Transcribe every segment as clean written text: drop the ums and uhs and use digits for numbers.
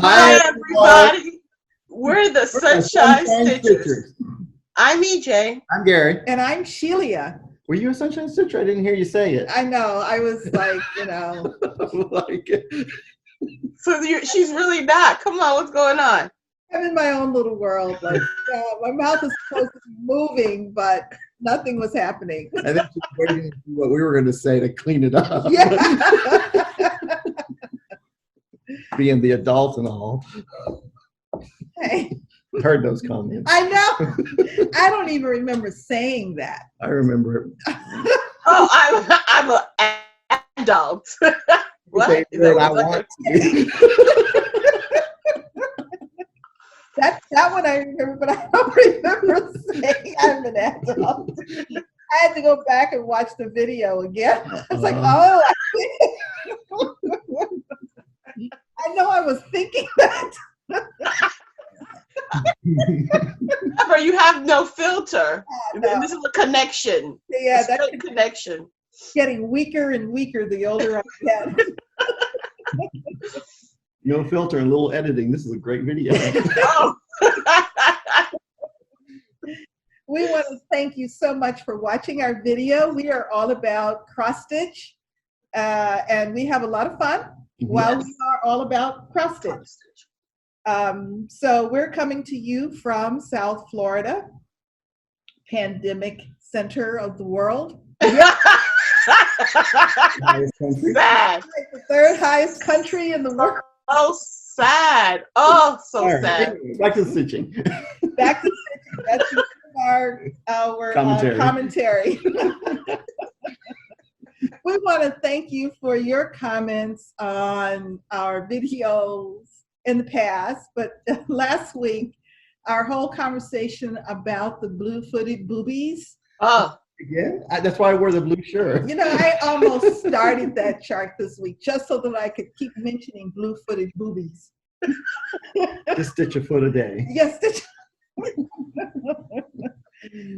Hi, everybody. We're the Sunshine Stitchers. I'm EJ. I'm Gary. And I'm Shelia. Were you a Sunshine Stitcher? I didn't hear you say it. I know. I was like, So she's really not. Come on, what's going on? I'm in my own little world. Like, my mouth is supposed to be moving, but nothing was happening. I think she's waiting to see what we were going to say to clean it up. Yeah. Being the adult and all. Hey. Heard those comments. I know. I don't even remember saying that. I remember it. Oh, I'm an adult. What? Okay, Is that I what want to. That one I remember, but I don't remember saying I'm an adult. I had to go back and watch the video again. I was like, oh, I know I was thinking that. Remember, you have no filter. No. This is a connection. Yeah, that's a connection. Getting weaker and weaker the older I get. No filter and little editing. This is a great video. Oh. We want to thank you so much for watching our video. We are all about cross stitch, and we have a lot of fun while we are all about cross stitch. So we're coming to you from South Florida, pandemic center of the world. Sad. The third highest country in the world. Oh, sad. Oh, so sad. Back to stitching. Back to stitching. That's our commentary. We want to thank you for your comments on our videos in the past, but last week, our whole conversation about the blue-footed boobies. Oh. Again? That's why I wore the blue shirt. You know, I almost started that chart this week just so that I could keep mentioning blue-footed boobies. Just stitch a foot a day. Yes, stitch.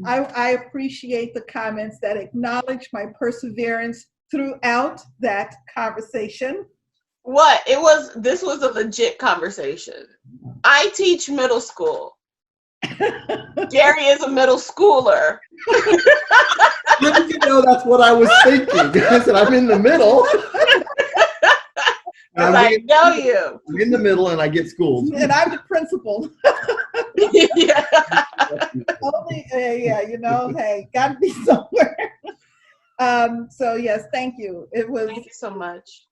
I appreciate the comments that acknowledge my perseverance throughout that conversation. What? This was a legit conversation. I teach middle school. Gary is a middle schooler. How did you know that's what I was thinking? I said, I'm in the middle. I know you. I'm in the middle and I get schooled. And I'm the principal. Yeah. Only, hey, gotta be somewhere. So yes, thank you. Thank you so much.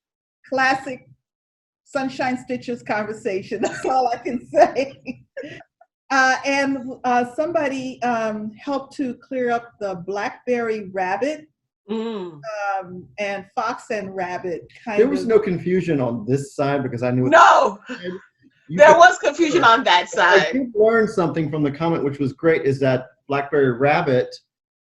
Classic Sunshine Stitchers conversation. That's all I can say. And somebody helped to clear up the blackberry rabbit and fox and rabbit. There was no confusion on this side because I knew. No, there was confusion on that side. I did learn something from the comment, which was great, is that blackberry rabbit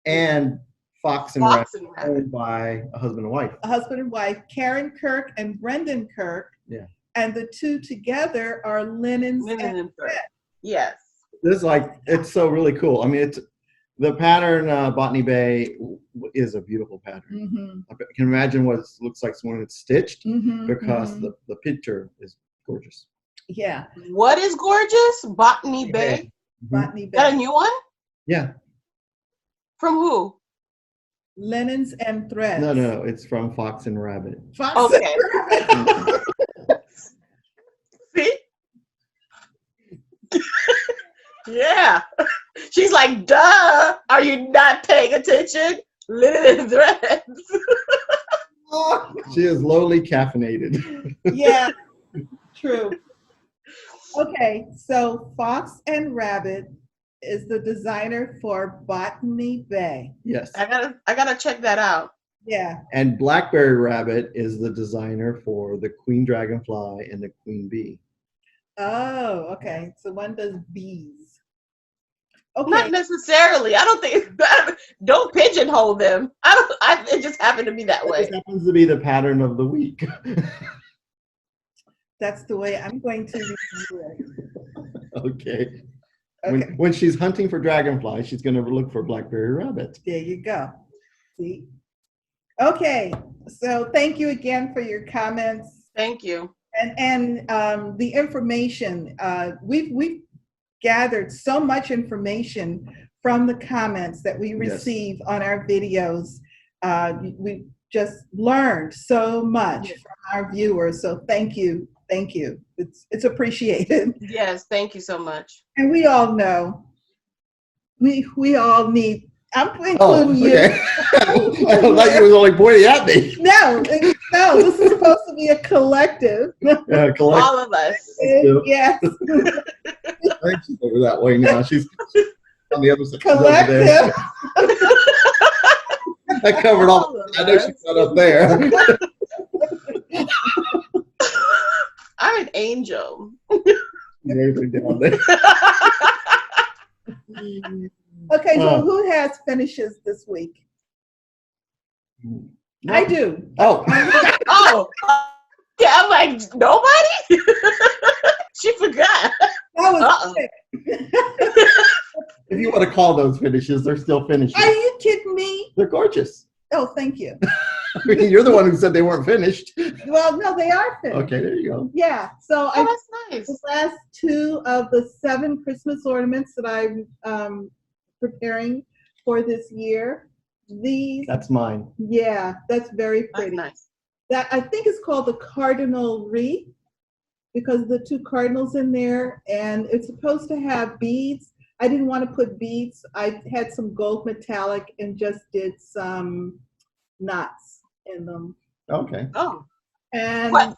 and fox and rabbit owned by a husband and wife. A husband and wife, Karen Kirk and Brendan Kirk. Yeah. And the two together are Linen and Thread. Yes. This is it's so really cool. I mean, it's the pattern. Botany Bay is a beautiful pattern. Mm-hmm. I can imagine what it looks like when it's stitched because the picture is gorgeous. Yeah. What is gorgeous? Botany Bay. Botany Bay. Is that a new one? Yeah. From who? Linens and Threads. No, it's from Fox and Rabbit. Fox okay. and Rabbit. See? Yeah. She's like, duh. Are you not paying attention? Linen threads. She is lowly caffeinated. Yeah, true. Okay, so Fox and Rabbit is the designer for Botany Bay. Yes. I gotta check that out. Yeah. And Blackberry Rabbit is the designer for the Queen Dragonfly and the Queen Bee. Oh, okay. So one does bees. Okay. Not necessarily. I don't think. Don't pigeonhole them. It just happened to be that way. It happens to be the pattern of the week. That's the way I'm going to review it. Okay. Okay. When she's hunting for dragonfly, she's going to look for Blackberry Rabbit. There you go. See? Okay. So thank you again for your comments. Thank you. And the information, we've gathered so much information from the comments that we receive on our videos. We just learned so much from our viewers. So thank you. Thank you. It's appreciated. Yes, thank you so much. And we all know, we all need, I'm including you. Okay. I thought you was only pointing at me. No, this is supposed to be a collective. All of us. Yes. I think she's over that way now. She's on the other side. Collective. I covered all. I know she's not up there. I'm an angel. Maybe down there. Okay, so who has finishes this week? No. I do. Oh. Oh. Yeah, I'm like, nobody? She forgot. That was quick. If you want to call those finishes, they're still finishes. Are you kidding me? They're gorgeous. Oh, thank you. I mean, you're the one who said they weren't finished. Well, no, they are finished. Okay, there you go. Yeah, so Oh, that's nice. the last 2 of the 7 Christmas ornaments that I'm preparing for this year. These, That's mine. yeah, that's very That's pretty. nice. That I think is called the cardinal wreath because the 2 cardinals in there, and it's supposed to have beads. I didn't want to put beads. I had some gold metallic and just did some knots in them. Okay. Oh. And What?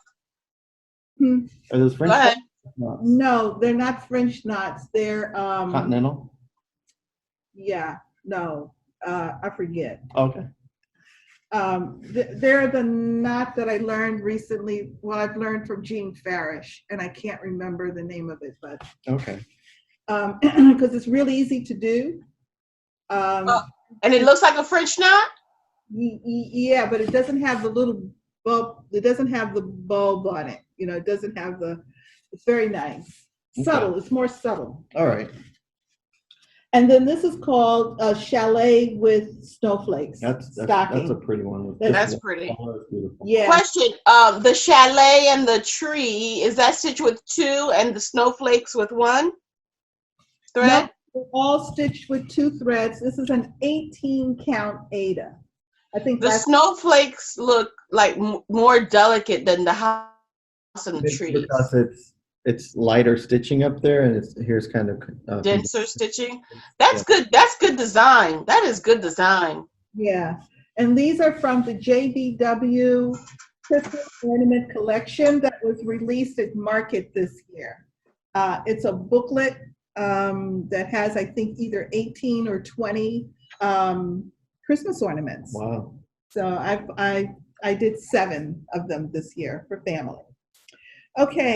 Are those French Go ahead. knots? no, they're not French knots. They're Continental? yeah, no, I forget. Okay. They're the knot that I learned recently. Well, I've learned from Jean Farish, and I can't remember the name of it, but Okay. because it's really easy to do. And it looks like a French knot? Yeah, but it doesn't have the little bulb. It doesn't have the bulb on it. You know, it doesn't have the. It's very nice, subtle. Okay. It's more subtle. All right. And then this is called a chalet with snowflakes. That's stocking. a pretty one. That's pretty. Oh, that's beautiful. Yeah. Question, the chalet and the tree, is that stitched with 2 and the snowflakes with 1 thread? No, they're all stitched with 2 threads. This is an 18 count Ada. I think The that's snowflakes look like more delicate than the house and the It's trees. because it's lighter stitching up there, and here's kind of Denser stitching. That's good. That's good design. That is good design. yeah. And these are from the JBW Christmas Ornament Collection that was released at Market this year. It's a booklet that has, I think, either 18 or 20 Christmas ornaments. Wow. So I did 7 of them this year for family. Okay.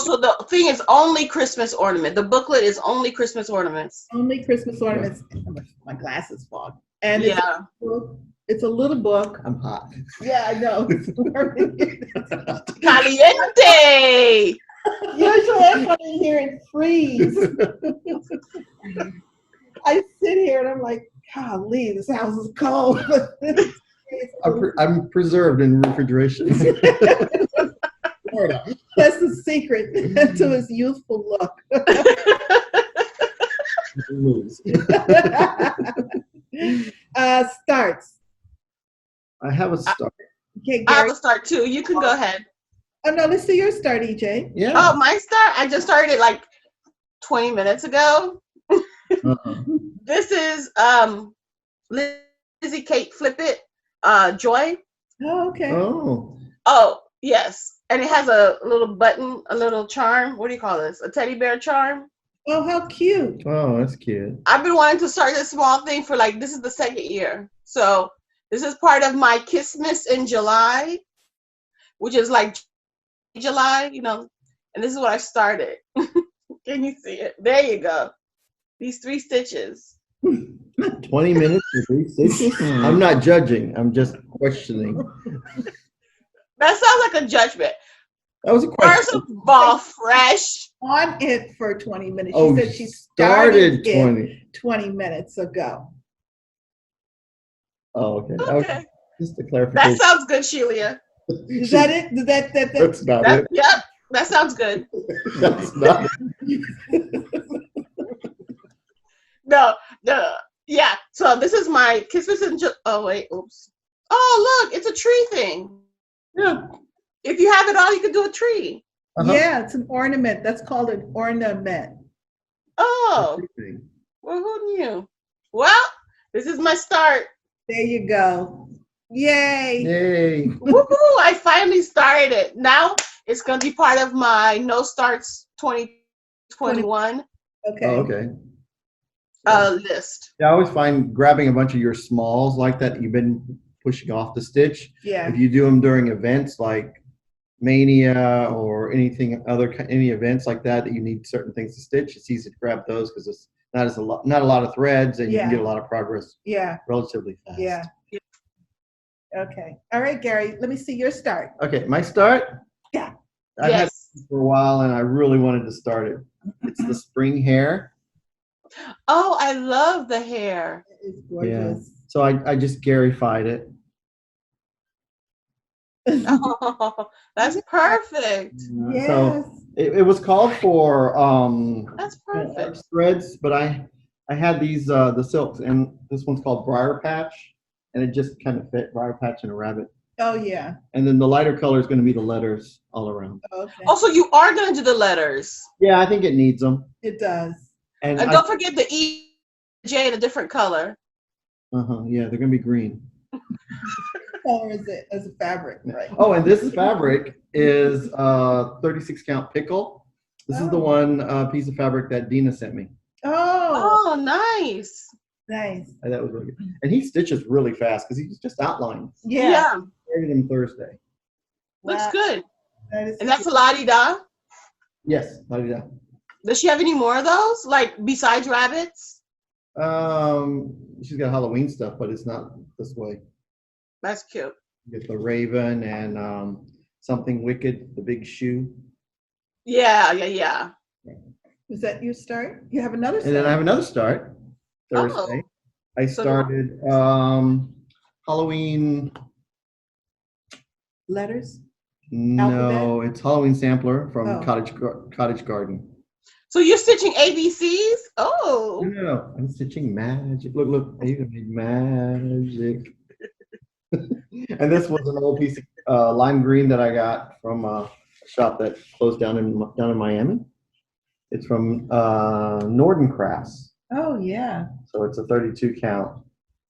So the thing is only Christmas ornament. The booklet is only Christmas ornaments. Only Christmas ornaments. My glasses fog. And Yeah. it's a little book. I'm hot. Yeah, I know. Caliente. Usually I come in here and freeze. I sit here and I'm like, golly, this house is cold. I'm preserved in refrigeration. Florida. That's the secret to his youthful look. Starts. I have a start. Okay, I have Gary. a start too. You can go ahead. Oh no, let's see your start, EJ. Yeah. Oh, my start? I just started like 20 minutes ago. This is Lizzie Kate Flip It, Joy. Oh, okay. Oh. Oh, yes. And it has a little button, a little charm. What do you call this? A teddy bear charm. Oh, how cute. Oh, that's cute. I've been wanting to start this small thing for like, this is the 2nd year. So this is part of my Kissmas in July, which is like July, you know, and this is what I started. Can you see it? There you go. These 3 stitches. 20 minutes for 3 stitches? I'm not judging. I'm just questioning. That sounds like a judgment. That was a First question. of all, fresh. On it for 20 minutes. Oh, She said she started it 20. 20 minutes ago. Oh, okay. That was Okay. just a clarification. That sounds good, Shelia. Is that it? That's not it. Yep, that sounds good. That's not it. No, yeah. So this is my Christmas in oh wait, oops. Oh look, it's a tree thing. Yeah. If you have it all, you can do a tree. Yeah, it's an ornament. That's called an ornament. Oh, well, who knew? Well, this is my start. There you go. Yay! Yay! Woohoo! I finally started it. Now it's gonna be part of my No Starts 2021 Okay. Oh, okay. list. Yeah, I always find grabbing a bunch of your smalls like that you've been pushing off the stitch. Yeah. If you do them during events like Mania or any events like that you need certain things to stitch, it's easy to grab those because it's not a lot of threads, and you can get a lot of progress. Yeah. Relatively fast. Yeah. Okay. All right, Gary. Let me see your start. Okay, my start. Yeah. I've had it for a while, and I really wanted to start it. It's the spring hair. Oh, I love the hair. It's gorgeous. Yeah. So I just Gary-fied it. Oh, that's perfect. Yes. So it was called for That's perfect. threads, but I had these the silks, and this one's called Briar Patch, and it just kind of fit Briar Patch and a rabbit. Oh yeah. And then the lighter color is going to be the letters all around. Okay. Also, you are gonna do the letters. Yeah, I think it needs them. It does. And don't forget the E, J in a different color. Yeah, they're going to be green. Color is it as a fabric, right? Oh, and this fabric is 36 count pickle. This is the one piece of fabric that Dina sent me. Oh, nice. nice. And that was really good. And he stitches really fast because he's just outlined. Yeah. I started him Thursday. Looks good. That is And that's a la-di-da? Yes, la-di-da. Does she have any more of those? Like besides rabbits? She's got Halloween stuff, but it's not this way. That's cute. You get the raven and something wicked, the big shoe. Yeah. Was that your start? You have another start? And then I have another start Thursday. I started Halloween. Letters? No, it's Halloween sampler from Oh. Cottage Garden. So you're stitching ABCs? Oh. No, I'm stitching magic. Look, I even made magic. And this was an old piece of lime green that I got from a shop that closed down in Miami. It's from Norden Crafts. Oh yeah. So it's a 32 count.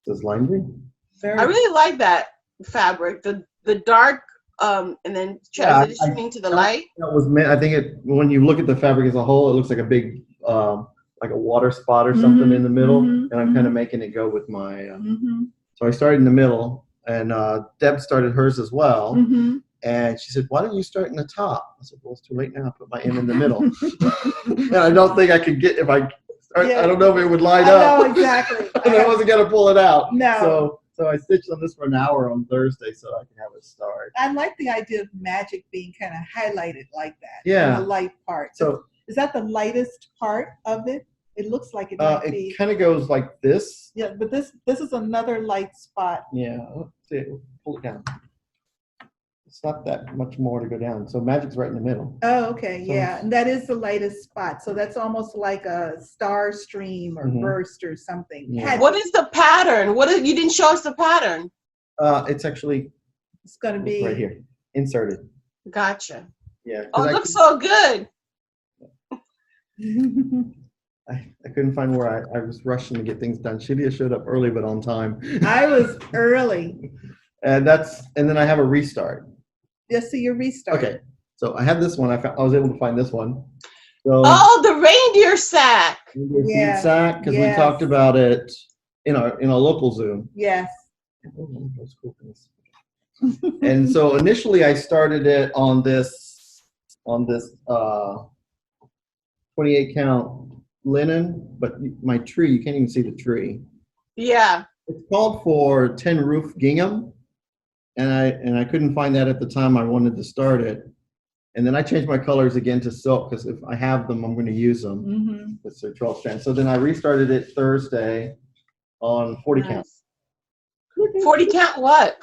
It says lime green. I really like that fabric. The dark and then transitioning to the light. That was meant, I think when you look at the fabric as a whole, it looks like a big like a water spot or something in the middle. And I'm kind of making it go with my so I started in the middle, and Deb started hers as well. And she said, "Why don't you start in the top?" I said, "Well, it's too late now. I put my M in the middle." And I don't think I could get, if I start, I don't know if it would line up. No, exactly. And I wasn't going to pull it out. No. So I stitched on this for an hour on Thursday so I can have it start. I like the idea of magic being kind of highlighted like that. Yeah. The light part. So is that the lightest part of it? It looks like it might be. It kind of goes like this. Yeah, but this is another light spot. Yeah. Let's see. Pull it down. It's not that much more to go down. So magic's right in the middle. Oh, okay. Yeah. And that is the lightest spot. So that's almost like a star stream or burst or something. Yeah. What is the pattern? You didn't show us the pattern. It's actually It's going to be right here, inserted. Gotcha. Yeah. Oh, it looks so good. I couldn't find where I was rushing to get things done. Shelia showed up early, but on time. I was early. And then I have a restart. Just so you restart. Okay. So I have this one. I was able to find this one. So the reindeer sack. seed sack, because we talked about it in our local Zoom. Yes. And so initially I started it on this 28 count linen, but my tree, you can't even see the tree. Yeah. It's called for 10 roof gingham, and I couldn't find that at the time I wanted to start it. And then I changed my colors again to silk, because if I have them, I'm going to use them. It's a 12 strand. So then I restarted it Thursday on 40 count. 40 count what?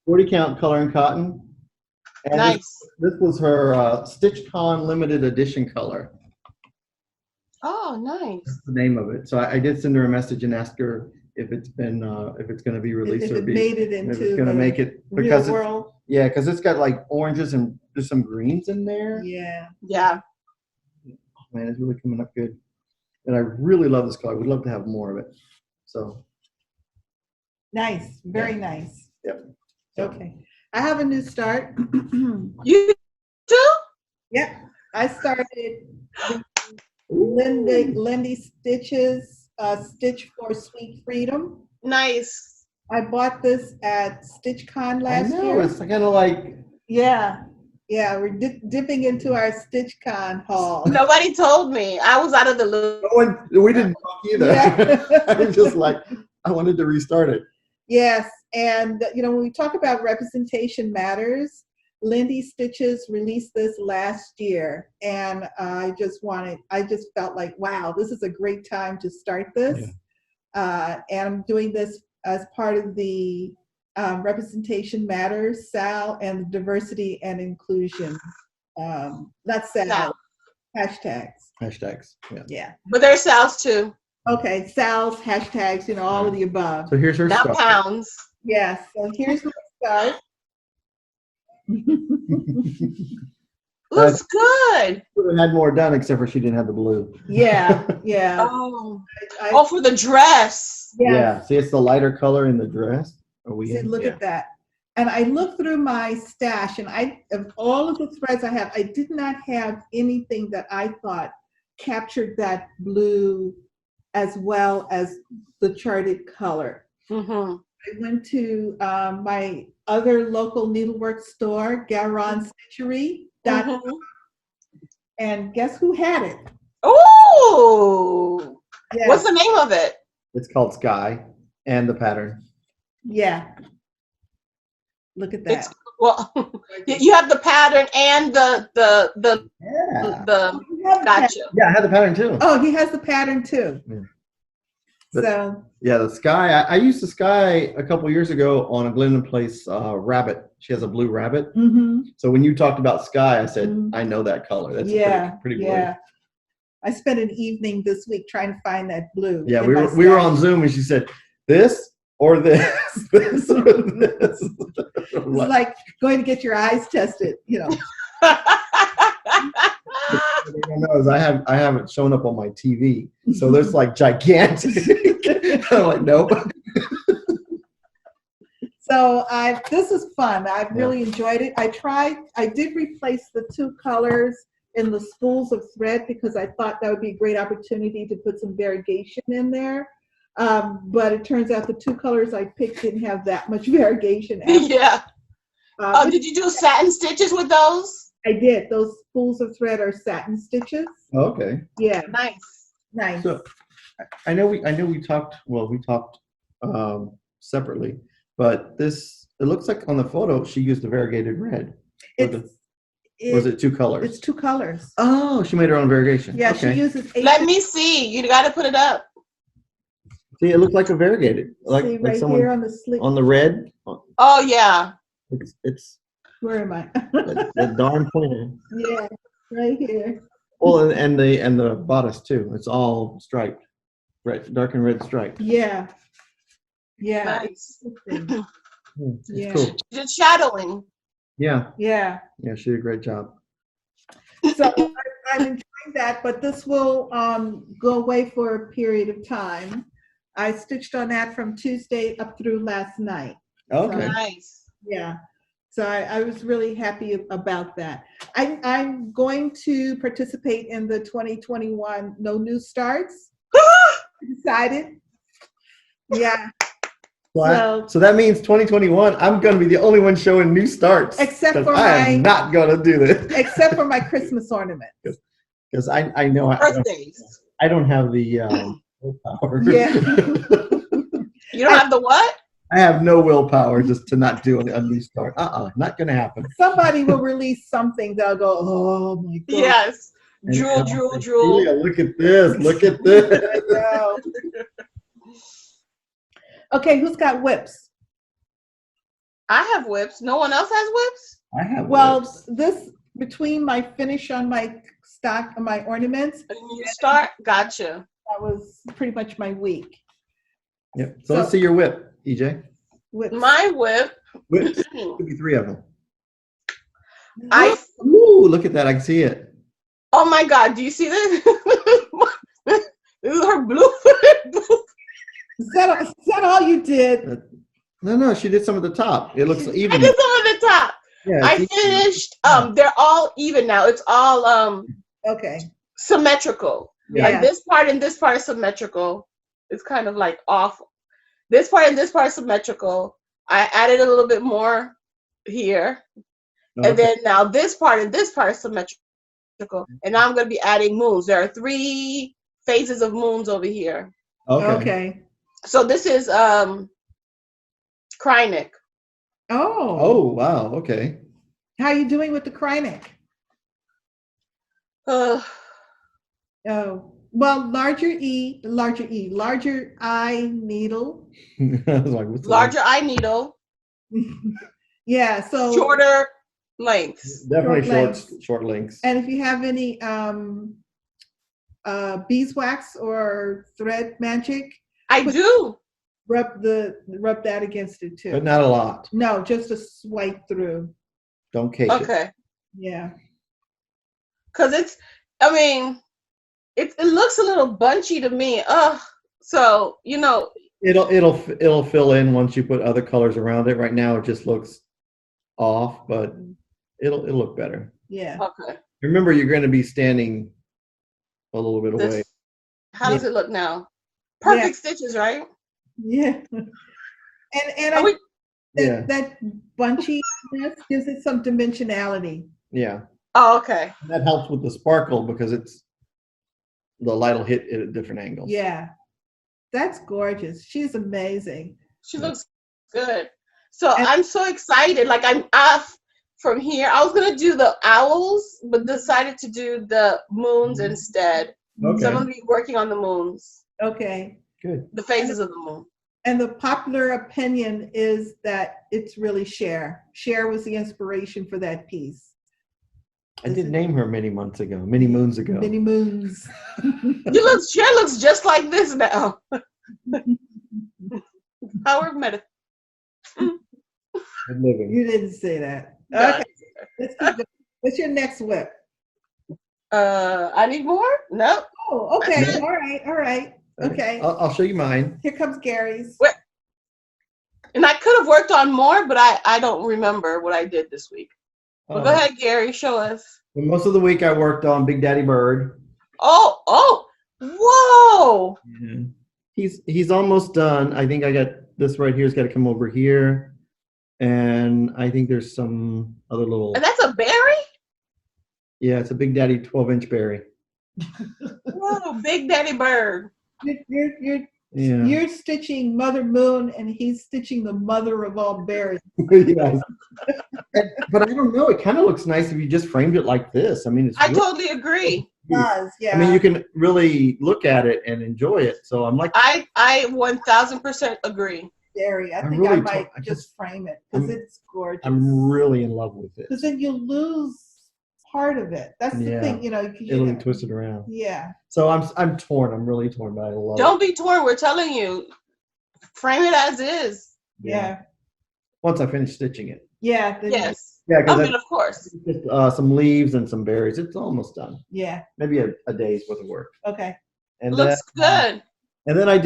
40 count color and cotton. And Nice. This was her StitchCon limited edition color. Oh, nice. That's the name of it. So I did send her a message and ask her if it's been if it's going to be released If or it made it into if it's going to make it real world. Yeah, because it's got like oranges and there's some greens in there. Yeah. Yeah. Oh, man, it's really coming up good. And I really love this color. We'd love to have more of it. So Nice. Very nice. Yep. Okay. I have a new start. You too? Yep. I started Lindy Stitches, Stitch for Sweet Freedom. Nice. I bought this at StitchCon last I know, year. it's kind of like Yeah. Yeah, we're dipping into our StitchCon haul. Nobody told me. I was out of the loop. we didn't talk either. Yeah. I was just like, I wanted to restart it. Yes, and when we talk about representation matters, Lindy Stitches released this last year, and I just felt like, wow, this is a great time to start this. Yeah. And I'm doing this as part of the Representation Matters, SAL, and Diversity and Inclusion. Not SAL, hashtags. Hashtags, yeah. Yeah. But there's Sal's too. Okay, SALs, hashtags, all of the above. So here's her Not stuff. pounds. Yes, so here's my start. Looks good. Could have had more done, except for she didn't have the blue. Yeah, yeah. Oh, for the dress. Yes. Yeah, see, it's the lighter color in the dress. Look at that. And I looked through my stash, and of all of the threads I have, I did not have anything that I thought captured that blue as well as the charted color. Mm-hmm. I went to my other local needlework store, GaronStitchery.com, Mm-hmm. and guess who had it? Oh, Yes. What's the name of it? It's called Sky and the pattern. Yeah. Look at that. Well, you have the pattern and the gotcha. Yeah, I had the pattern too. Oh, he has the pattern too. Yeah. So yeah, the Sky. I used the Sky a couple years ago on a Glendon Place rabbit. She has a blue rabbit. mm-hmm. So when you talked about Sky, I said, Mhm. I know that color. That's pretty blue. Yeah. I spent an evening this week trying to find that blue. Yeah, we were on Zoom and she said, this or this, this or this. It's like going to get your eyes tested, What I know is I haven't shown up on my TV, so there's like gigantic. I'm like, nope. So this is fun. I've really enjoyed it. I did replace the two colors in the spools of thread because I thought that would be a great opportunity to put some variegation in there. But it turns out the two colors I picked didn't have that much variegation. Yeah. Did you do satin stitches with those? I did. Those spools of thread are satin stitches. Okay. Yeah. Nice. So I know we talked. Well, we talked separately, but it looks like on the photo she used a variegated red. Was it two colors? It's two colors. Oh, she made her own variegation. Yeah, okay. she uses 8. Let me see. You got to put it up. See, it looked like a variegated, See, right here on the sleeve. On the red. Oh yeah. It's. Where am I? the darn pointer. Yeah, right here. Well, and the bodice too. It's all striped, red, dark and red striped. Yeah. Yeah. Nice. Yeah. Cool. Just shadowing. Yeah. Yeah. Yeah, she did a great job. So I'm enjoying that, but this will go away for a period of time. I stitched on that from Tuesday up through last night. Okay. So, Nice. yeah. So I was really happy about that. I'm going to participate in the 2021 No New Starts. Decided. Yeah. So that means 2021, I'm going to be the only one showing new starts. Except for I am not going to do this. Except for my Christmas ornament. Because I know Birthdays. I don't have the willpower. Yeah. You don't have the what? I have no willpower just to not do a new start. Not going to happen. Somebody will release something that'll go, oh my God. Yes. And Drool, drool, drool. Shelia, look at this. Look at this. I know. Okay, who's got whips? I have whips. No one else has whips? I have Well, whips. this between my finish on my stock, my ornaments, And you start? Gotcha. that was pretty much my week. Yep. So let's see your whip, EJ. Whips. My whip. Whips. Could be 3 of them. I. Ooh, look at that. I can see it. Oh my God! Do you see this? This is her blue. Is that all you did? No, she did some at the top. It looks even. I did some at the top. Yeah, I finished. They're all even now. It's all Okay. symmetrical. Yeah. Like this part and this part is symmetrical. It's kind of like off. This part and this part is symmetrical. I added a little bit more here. Okay. And then now this part and this part is symmetrical. And now I'm going to be adding moons. There are 3 phases of moons over here. Okay. So this is Krynic. Oh, wow. Okay. how are you doing with the Krynic? Uh, Oh, well, larger eye needle. I was like, what's larger eye needle, Yeah, so shorter lengths. Definitely Short short links. and if you have any beeswax or thread magic, I do. rub that against it too. But not a lot. No, just a swipe through. Don't cake it. Okay. Yeah. Because it looks a little bunchy to me. So, It'll fill in once you put other colors around it. Right now it just looks off, but it'll look better. Yeah. okay. Remember, you're going to be standing a little bit away. How does it look now? Perfect stitches, right? Yeah. And Are we- that bunchiness gives it some dimensionality. Yeah. Oh, okay. And that helps with the sparkle because the light will hit it at different angles. Yeah. That's gorgeous. She's amazing. She looks good. So I'm so excited. Like I'm off from here. I was gonna do the owls, but decided to do the moons instead. Okay. So I'm gonna be working on the moons, Okay. Good. the phases of the moon. And the popular opinion is that it's really Cher. Cher was the inspiration for that piece. I did name her many moons ago. Many moons. Cher looks just like this now. Howard Meta. Good living. You didn't say that. No, Okay. Let's keep going. What's your next whip? I need more? No. Oh, okay. That's it. All right. Okay. I'll show you mine. Here comes Gary's. And I could have worked on more, but I don't remember what I did this week. Well, go ahead, Gary. Show us. Well, most of the week I worked on Big Daddy Bird. Oh, whoa! Yeah. He's almost done. I think I got this right here. It's got to come over here, and I think there's some other little. And that's a berry? Yeah, it's a Big Daddy 12-inch berry. Whoa, Big Daddy Bird. You're stitching Mother Moon, and he's stitching the mother of all berries. Yes. But I don't know. It kind of looks nice if you just framed it like this. I mean, I totally agree. It does, yeah. I mean, you can really look at it and enjoy it. So I'm like, I 1000% agree. Berry. I I'm think really I might just frame it because it's gorgeous. I'm really in love with it. Because then you lose part of it. That's the thing, It'll be twisted around. Yeah. So I'm torn. I'm really torn, but I love it. Don't be torn. We're telling you, frame it as is. Yeah. Once I finish stitching it. Yeah. Yes. Yeah, I mean, of course. just some leaves and some berries. It's almost done. Yeah. Maybe a day's worth of work. Okay. And Looks good. And then I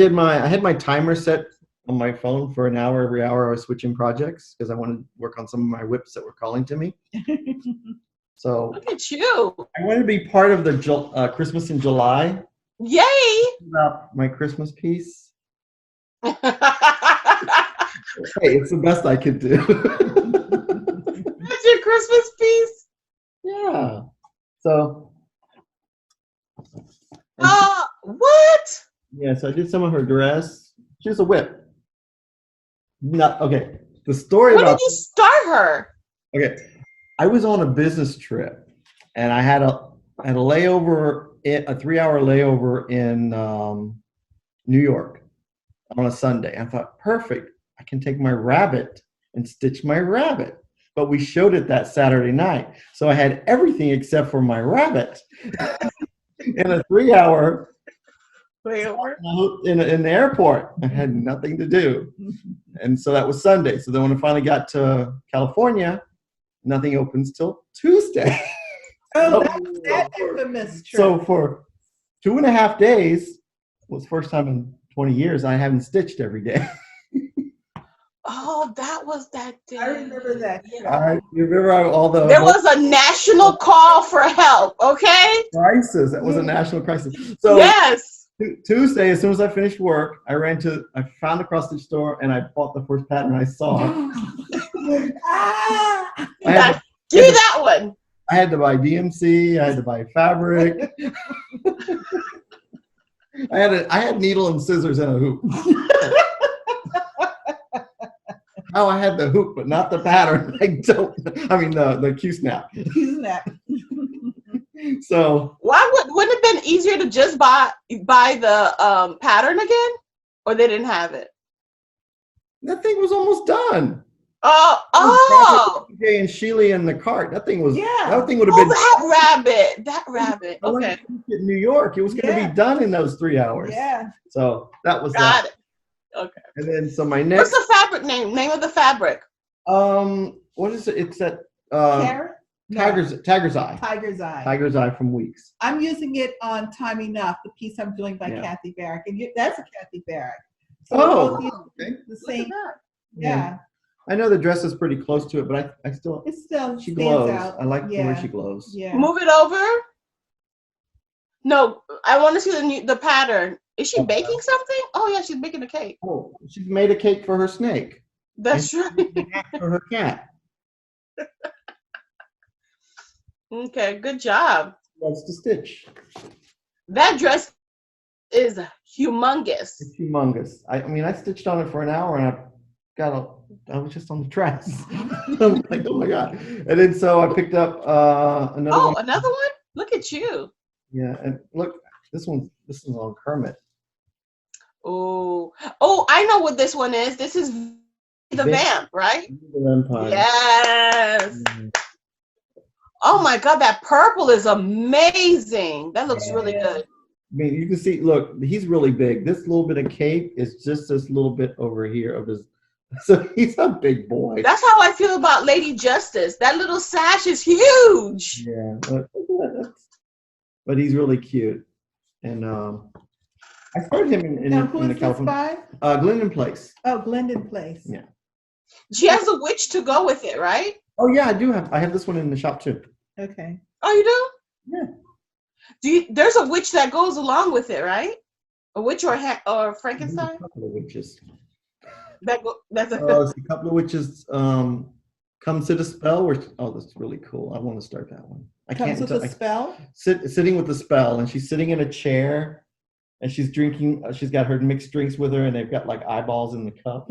had my timer set on my phone for an hour. Every hour I was switching projects because I wanted to work on some of my whips that were calling to me. So Look at you. I wanted to be part of the Christmas in July. Yay. About my Christmas piece. That's Hey, it's the best I could do. your Christmas piece? Yeah. So. What? Yeah, so I did some of her dress. She was a whip. Okay. The story When about. did you start her? Okay. I was on a business trip, and I had a layover, a 3-hour layover in New York on a Sunday. I thought, perfect. I can take my rabbit and stitch my rabbit. but we showed it that Saturday night. So I had everything except for my rabbit in a 3-hour layover in the airport. I had nothing to do. And so that was Sunday. So then when I finally got to California, nothing opens till Tuesday. Oh, that infamous trip. So for 2.5 days, was the first time in 20 years I haven't stitched every day. Oh, that was that day. I remember that. I remember all the. There was a national call for help. Okay. Crisis. That was a national crisis. So yes. Tuesday, as soon as I finished work, I found a cross stitch store and I bought the first pattern I saw. Give me that one. I had to buy DMC. I had to buy fabric. I had needle and scissors and a hoop. Oh, I had the hoop, but not the pattern. I mean the Q-snap. Q-snap. So wouldn't it have been easier to just buy the pattern again, or they didn't have it? That thing was almost done. Oh! Jay and Shelia in the cart. That thing was. Yeah. That thing would have been. That rabbit. Okay. In New York, it was going to be done in those 3 hours. Yeah. So that was Got it. Okay. And then so my next. What's the fabric name? Name of the fabric? What is it? It's that. Tiger's Eye. Tiger's Eye. Tiger's Eye from Weeks. I'm using it on Time Enough, the piece I'm doing by Kathy Barrick, and that's a Kathy Barrick. So okay. The same. Yeah. I know the dress is pretty close to it, but I still. It still she stands glows. out. I like the way she glows. Yeah. Move it over. No, I want to see the pattern. Is she baking something? Oh yeah, she's baking a cake. Oh, she's made a cake for her snake. That's right. For her cat. Okay, good job. That's the stitch. That dress is humongous. It's humongous. I mean, I stitched on it for an hour, and I was just on the dress. I'm like, oh my god! And then so I picked up another. Oh, one. another one? Look at you. Yeah, and look, this is on Kermit. Oh, I know what this one is. This is the vamp, right? The vampire. Yes. Mm-hmm. Oh my god, that purple is amazing. That looks really good. I mean, you can see. Look, he's really big. This little bit of cape is just this little bit over here of his. So he's a big boy. That's how I feel about Lady Justice. That little sash is huge. Yeah, but he's really cute. And I started him in the California. Glendon Place. Oh, Glendon Place. Yeah. She has a witch to go with it, right? Oh yeah, I have this one in the shop too. Okay. Oh, you do? Yeah. There's a witch that goes along with it, right? A witch or Frankenstein? A couple of witches. That's a couple of witches comes to the spell. That's really cool. I want to start that one. Comes with a spell? Sitting with the spell, and she's sitting in a chair, and she's drinking. She's got her mixed drinks with her, and they've got like eyeballs in the cup.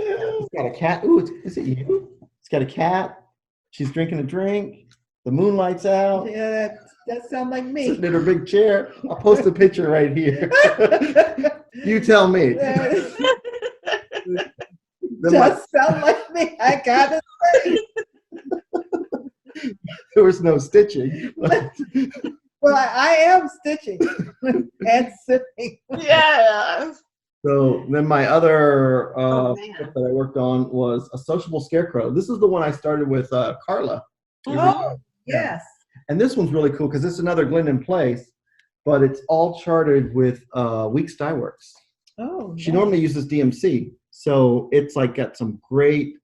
It's got a cat. Ooh, is it you? It's got a cat. She's drinking a drink. The moonlight's out. Yeah, that sounds like me. Sitting in her big chair. I'll post a picture right here. You tell me. Does sound like me. I gotta say. There was no stitching. Well, I am stitching and sipping. Yeah. So then my other that I worked on was a sociable scarecrow. This is the one I started with Carla. Oh, yes. And this one's really cool because it's another Glendon Place, but it's all charted with Weeks Dye Works. Oh. She normally uses DMC, so it's like got some great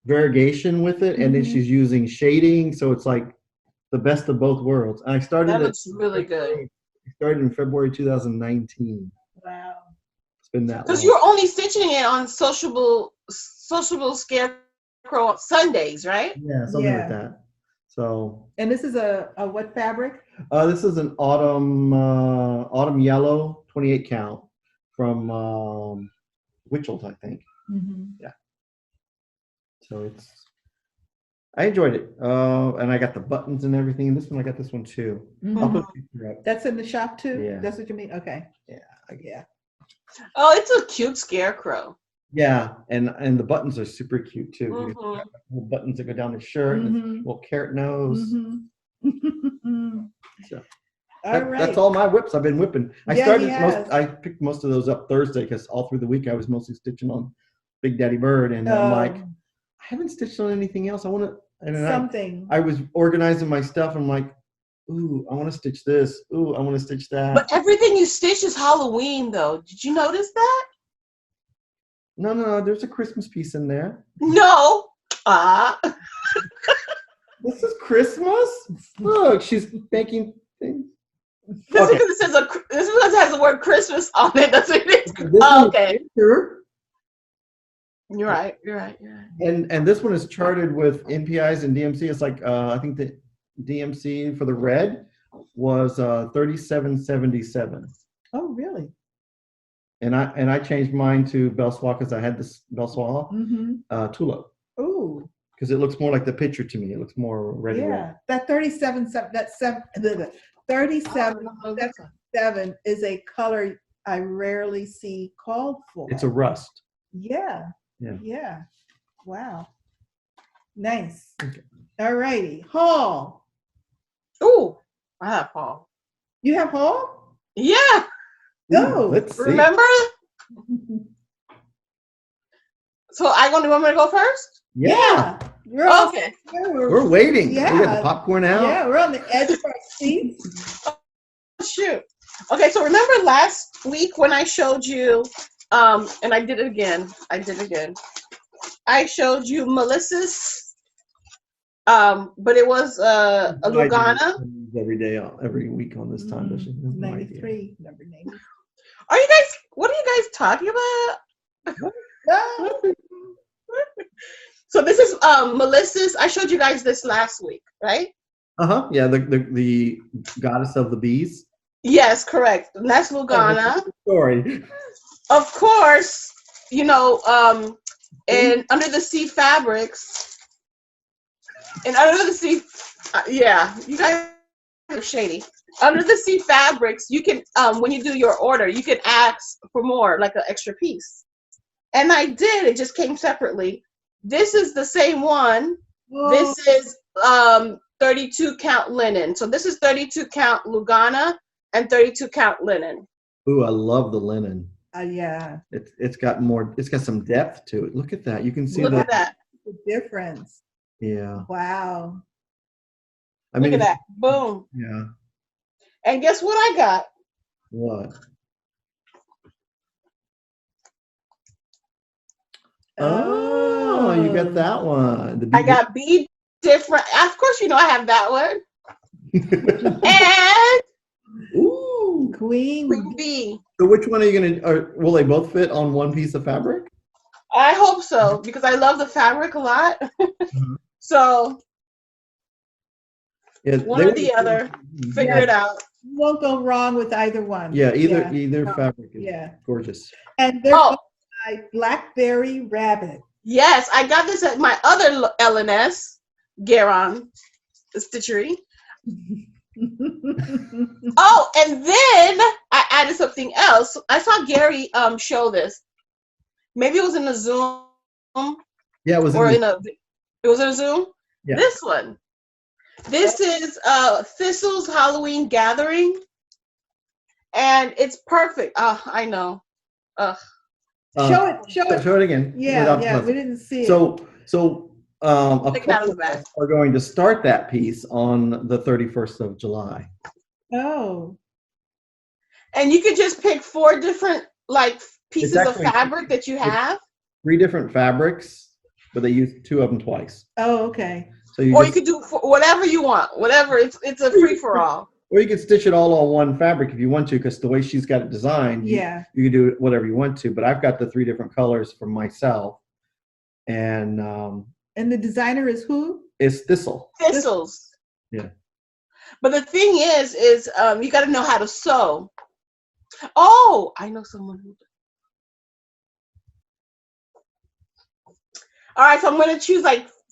variegation with it, and then she's using shading, so it's like the best of both worlds. And I started. That looks really good. I started in February 2019. Wow. It's been that long. Because you're only stitching it on sociable scarecrow Sundays, right? Yeah, something like that. So. And this is a what fabric? This is an autumn yellow 28 count from Witchelt, I think. Yeah. So I enjoyed it. And I got the buttons and everything. And this one, I got this one too. I'll put a picture up. That's in the shop too? Yeah. That's what you mean? Okay. Yeah. Yeah. Oh, it's a cute scarecrow. Yeah, and the buttons are super cute too. You Mm-hmm. got little buttons that go down his shirt, and his little carrot nose. So that's all my whips I've been whipping. I picked most of those up Thursday because all through the week I was mostly stitching on Big Daddy Bird, and I'm like, I haven't stitched on anything else. I want to. And then I was organizing my stuff. I'm like, ooh, I want to stitch this. Ooh, I want to stitch that. But everything you stitch is Halloween, though. Did you notice that? No. There's a Christmas piece in there. No. This is Christmas. Look, she's making things. This is because it says this is because it has the word Christmas on it. That's what it is. Okay. You're right. And this one is charted with NPIs and DMC. It's like I think the DMC for the red was 3777. Oh, really? And I changed mine to Belsois because I had this Belsois tulip. Ooh. Because it looks more like the picture to me. It looks more ready. Yeah, that 3777 is a color I rarely see called for. It's a rust. Yeah. Wow. Nice. Okay. All righty. Haul. Ooh, I have Paul. You have haul? Yeah. Go. Let's see. Remember? So want me to go first? Yeah. Okay. We're waiting. Yeah. We got the popcorn out. Yeah, we're on the edge of our seats. Shoot. Okay, so remember last week when I showed you, and I did it again. I showed you Melissa's, but it was a Lugana. Every week on this time. 93, number 90. What are you guys talking about? So this is Melissa's. I showed you guys this last week, right? Yeah, the goddess of the bees. Yes, correct. And that's Lugana. Story. Of course, and Under the Sea Fabrics. And Under the Sea, you guys are shady. Under the Sea Fabrics, you can, when you do your order, you can ask for more, like an extra piece. And I did. It just came separately. This is the same one. Whoa. This is 32 count linen. So this is 32 count Lugana and 32 count linen. Ooh, I love the linen. Yeah. It's got some depth to it. Look at that. You can see Look at that. The difference. Yeah. Wow. Look at that. Boom. Yeah. And guess what I got? What? Oh, you got that one. I got Be Different. Of course, I have that one. And Queen Bee. So which one are you gonna? Will they both fit on one piece of fabric? I hope so because I love the fabric a lot. So one or the other. Figure it out. You won't go wrong with either one. Yeah, either fabric is gorgeous. And they're both by Blackberry Rabbit. Yes, I got this at my other LNS, Garon Stitchery. Oh, and then I added something else. I saw Gary show this. Maybe it was in a Zoom. Yeah, it was. It was in a Zoom. Yeah. This one. This is Thistle's Halloween Gathering, and it's perfect. I know. Show it again. Yeah, we didn't see it. So a couple are going to start that piece on the 31st of July. Oh. And you could just pick 4 different pieces of fabric that you have. 3 different fabrics, but they use 2 of them twice. Oh, okay. So you could do whatever you want. Whatever. It's a free for all. Or you could stitch it all on one fabric if you want to, because the way she's got it designed, you can do whatever you want to. But I've got the 3 different colors for myself, and the designer is who? It's Thistle. Thistles. Yeah. But the thing is you got to know how to sew. Oh, I know someone who. All right, so I'm going to choose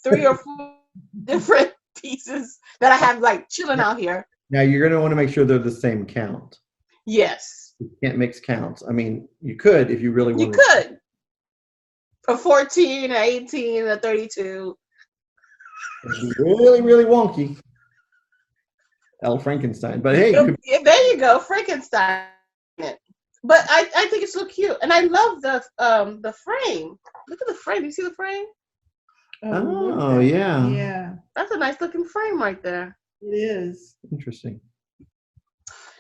3 or 4 different pieces that I have chilling out here. Now you're going to want to make sure they're the same count. Yes. You can't mix counts. I mean, you could if you really wanted. You could. A 14, a 18, a 32. It'd be really, really wonky. L. Frankenstein. But hey, There you go, Frankenstein. But I think it's so cute, and I love the frame. Look at the frame. You see the frame? Oh yeah. Yeah. That's a nice looking frame right there. It is. Interesting.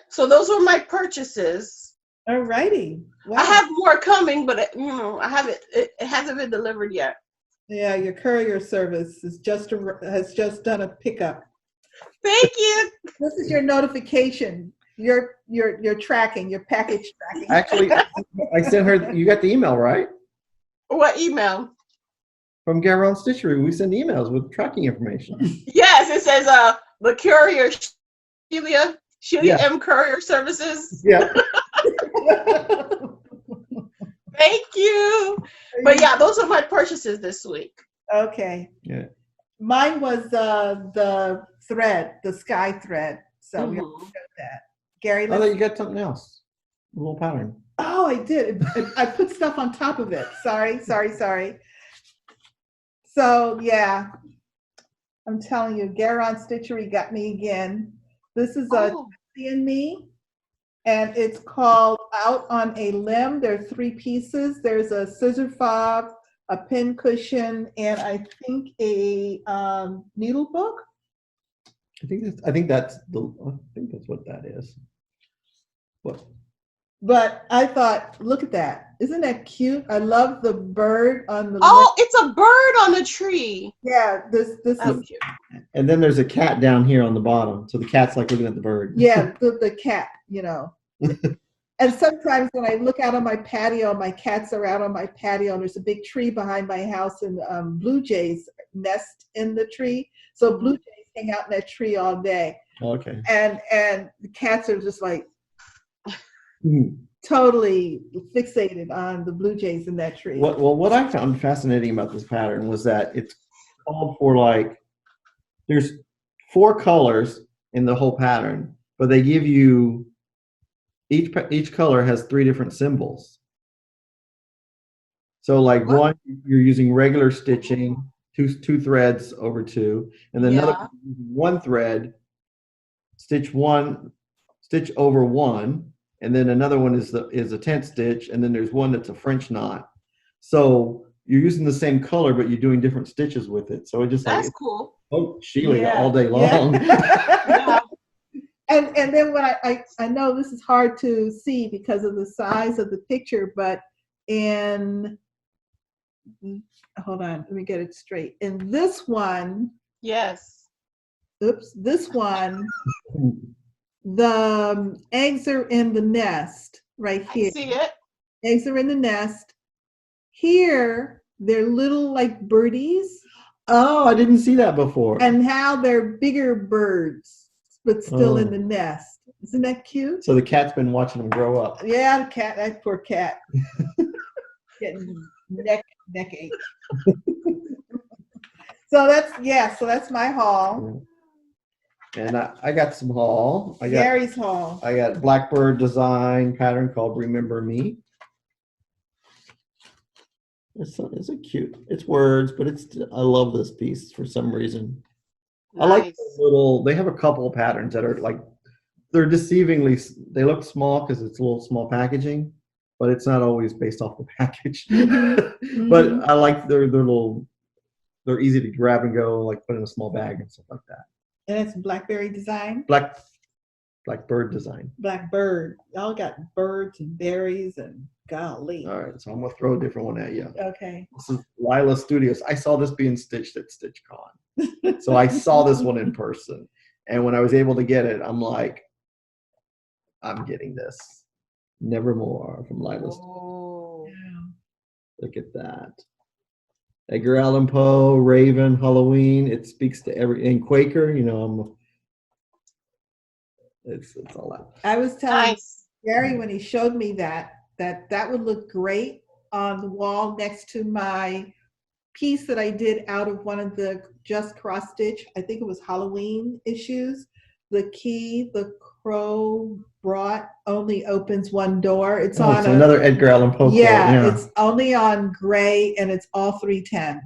So those were my purchases. All righty. Wow. I have more coming, but I haven't. It hasn't been delivered yet. Yeah, your courier service has just done a pickup. Thank you. This is your notification. Your tracking, your package tracking. Actually, I sent her. You got the email, right? What email? From Garon Stitchery. We send emails with tracking information. Yes, it says the courier Shelia Yeah. M Courier Services. Yeah. Thank you. But yeah, those are my purchases this week. Okay. Yeah. Mine was the thread, the sky thread. So we Mhm. showed that. Gary, I thought you got something else. A little pattern. oh, I did. I put stuff on top of it. Sorry. So yeah, I'm telling you, Garon Stitchery got me again. This is a and me, and it's called Out on a Limb. There are 3 pieces. There's a scissor fob, a pin cushion, and I think a needle book. I think that's what that is. What? But I thought, look at that. Isn't that cute? I love the bird on the Oh, it's a bird on the tree. yeah, this That's is cute. And then there's a cat down here on the bottom. So the cat's like looking at the bird. yeah, the cat, And sometimes when I look out on my patio, my cats are out on my patio, and there's a big tree behind my house, and blue jays nest in the tree. So blue jays hang out in that tree all day. Okay. And the cats are just like Hmm. totally fixated on the blue jays in that tree. What I found fascinating about this pattern was that it's called for there's 4 colors in the whole pattern, but they give you each color has 3 different symbols. So one, you're using regular stitching, two threads over 2, and then another 1 thread, stitch over 1. And then another one is a tent stitch, and then there's one that's a French knot. So you're using the same color, but you're doing different stitches with it. So it just That's cool. Oh, Shelia all day long. Yeah. And then when I know this is hard to see because of the size of the picture, but hold on, let me get it straight. In this one, this one. The eggs are in the nest right here. I see it. Eggs are in the nest. Here, they're little like birdies. Oh, I didn't see that before. And how they're bigger birds, but still in the nest. Isn't that cute? So the cat's been watching them grow up. Yeah, the cat, that poor cat. Getting neck ache. So that's my haul. And I got some haul. Gary's haul. I got Blackbird design pattern called Remember Me. It's a cute. It's words, but I love this piece for some reason. Nice. I like they have a couple of patterns that are they're deceivingly, they look small because it's a little small packaging, but it's not always based off the package. Mm-hmm. But I like they're easy to grab and go, put in a small bag and stuff like that. And it's Blackberry design? Blackbird design. Blackbird. Y'all got birds and berries and golly. All right, so I'm going to throw a different one at you. Okay. This is Lila Studios. I saw this being stitched at StitchCon. So I saw this one in person. And when I was able to get it, I'm like, I'm getting this. Nevermore from Lila Studios. Look at that. Edgar Allan Poe, Raven, Halloween. It speaks to and Quaker. It's all that. I was telling Gary when he showed me that would look great on the wall next to my piece that I did out of one of the Just Cross Stitch. I think it was Halloween issues. The Key, the Crow brought only opens one door. It's Oh, on so another Edgar Allan Poe. yeah, it's only on gray, and it's all 310.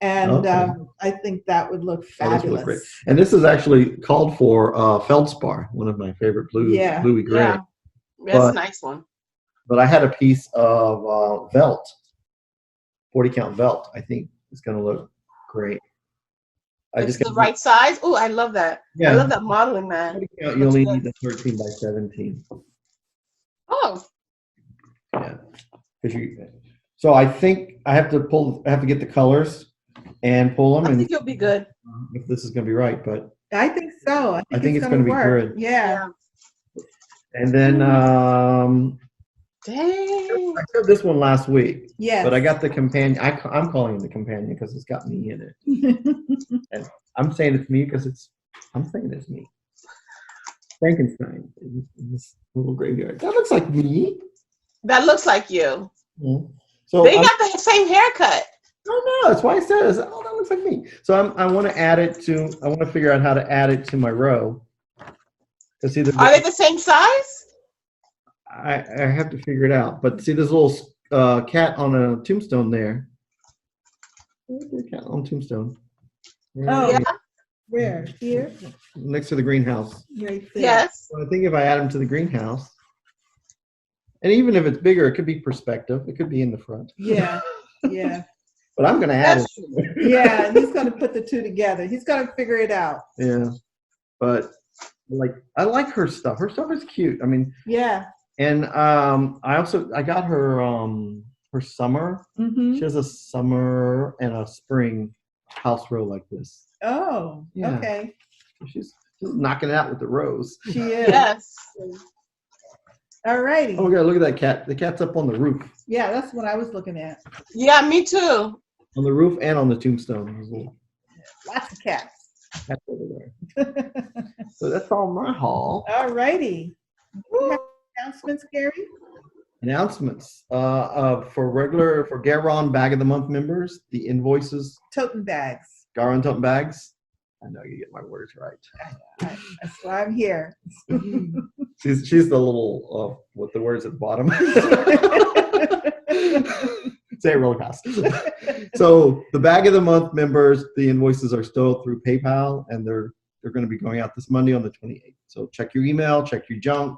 And Okay. I think that would look Oh, this would fabulous. look great. And this is actually called for feldspar, one of my favorite blues, Yeah. bluey gray. Yeah. That's a nice one. But I had a piece of Velt, 40 count Velt. I think it's going to look great. It's the right size. Oh, I love that. Yeah. I love that modeling, man. 40 count, you only need the 13 by 17. Oh. Yeah. So I think I have to get the colors and pull them. I and think you'll be good. if this is going to be right, but I think so. I think it's going to be work. good. Yeah. And then Dang. I showed this one last week. Yeah. But I got the companion. I'm calling it the companion because it's got me in it. And I'm saying it's me because I'm saying it's me. Frankenstein in this little graveyard. That looks like me. That looks like you. Mm-hmm. So they got the same haircut. Oh no, that's why I said it. Oh, that looks like me. So I want to add it to. I want to figure out how to add it to my row. To see the. Are they the same size? I have to figure it out. But see this little cat on a tombstone there. Cat on tombstone. Oh yeah. Where? Here? Next to the greenhouse. Right there. Yes. So I think if I add them to the greenhouse, and even if it's bigger, it could be perspective. It could be in the front. Yeah. Yeah. But I'm going to add it. Yeah, and he's going to put the two together. He's going to figure it out. Yeah. But like I like her stuff. Her stuff is cute. I mean. Yeah. And I got her her summer. Mm-hmm. She has a summer and a spring house row like this. Oh, yeah. Okay. She's knocking it out with the rows. She is. Yes. All righty. Oh my God, look at that cat. The cat's up on the roof. Yeah, that's what I was looking at. Yeah, me too. On the roof and on the tombstone. Lots of cats. Cats over there. So that's all my haul. All righty. Announcements, Gary? Announcements. For Garon Bag of the Month members, the invoices. Totem bags. Garon totem bags. I know you get my words right. That's why I'm here. She's the little what the words at the bottom. Say it real fast. So the Bag of the Month members, the invoices are still through PayPal, and they're going to be going out this Monday on the 28th. So check your email, check your junk,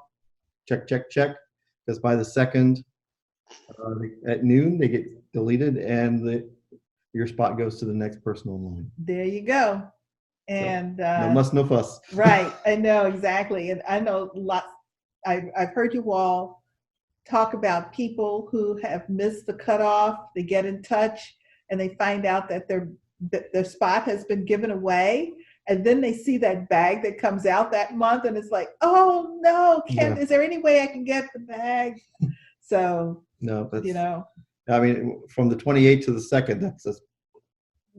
check, because by the 2nd at noon they get deleted, and your spot goes to the next person online. There you go. And so, no muss, no fuss. Right, I know exactly, and I know lots. I've heard you all talk about people who have missed the cutoff. They get in touch and they find out that their spot has been given away, and then they see that bag that comes out that month, and it's like, oh no, is there any way I can get the bag? So no, that's, you know, I mean, from the 28th to the 2nd, that's just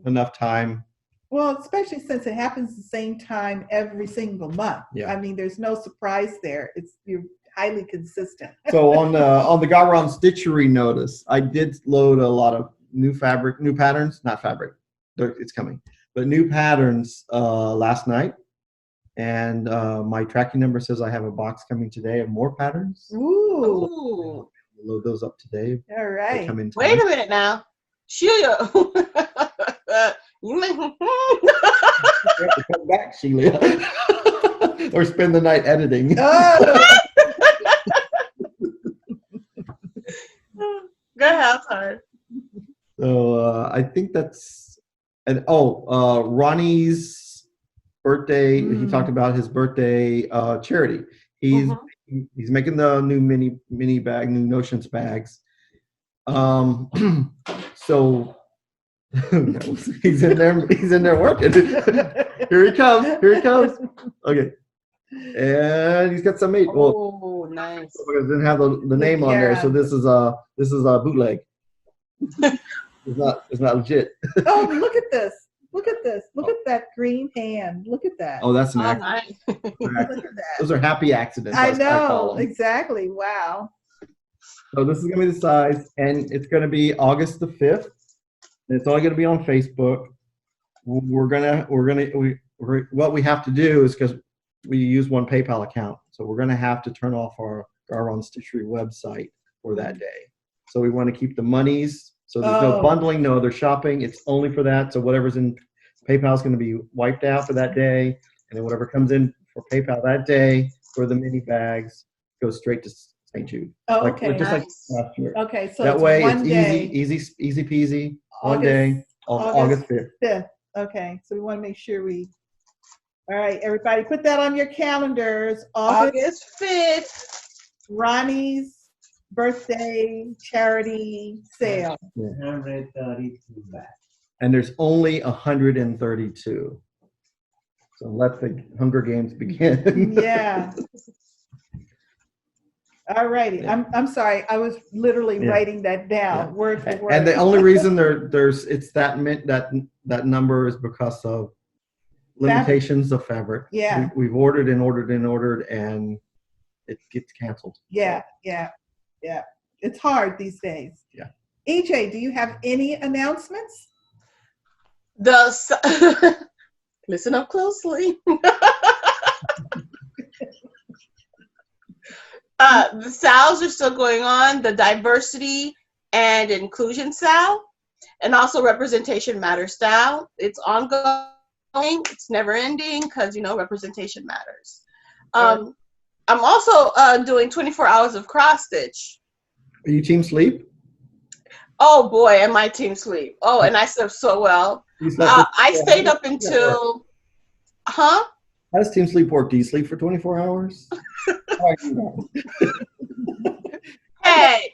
enough time. Well, especially since it happens the same time every single month. Yeah. I mean, there's no surprise there. You're highly consistent. So on the Garon Stitchery notice, I did load a lot of new patterns, not fabric, it's coming, but new patterns last night. And my tracking number says I have a box coming today of more patterns. Ooh. Load those up today. All right. Wait a minute now. Shelia. You may come back, Shelia. Or spend the night editing. Oh. Good house hard. So I think that's Ronnie's birthday. He talked about his birthday charity. He's making the new mini bag, new Notions bags. So he's in there working. Here he comes. Okay. And he's got some meat. Oh, nice. It didn't have the name on there, so this is a bootleg. It's not legit. Oh, look at this. Look at that green hand. Look at that. Oh, that's an accident. Nice. Look at that. Those are happy accidents. I call know, them. exactly. Wow. So this is gonna be the size, and it's gonna be August the 5th. And it's only gonna be on Facebook. What we have to do is, because we use one PayPal account. So we're going to have to turn off our on Stitchery website for that day. So we want to keep the monies. So there's no bundling, no other shopping. It's only for that. So whatever's in PayPal is going to be wiped out for that day. And then whatever comes in for PayPal that day for the mini bags goes straight to St. Jude. Oh, okay. Just like last year. Okay, so that it's way one it's day. easy peasy. One day on August 5th. Okay, so we want to make sure we. All right, everybody, put that on your calendars. August 5th. Ronnie's birthday charity sale. 132 bags. And there's only 132. So let the Hunger Games begin. Yeah. All righty. I'm sorry. I was literally writing that down word for word. And the only reason it's that number is because of limitations of fabric. Yeah. We've ordered and it gets canceled. Yeah. It's hard these days. Yeah. EJ, do you have any announcements? Listen up closely. The SALs are still going on, the diversity and inclusion SAL, and also representation matters SAL. It's ongoing. It's never ending because, representation matters. I'm also doing 24 hours of cross stitch. Are you team sleep? Oh boy, am I team sleep. Oh, and I slept so well. I stayed up until, How does team sleep work? Do you sleep for 24 hours? Hey.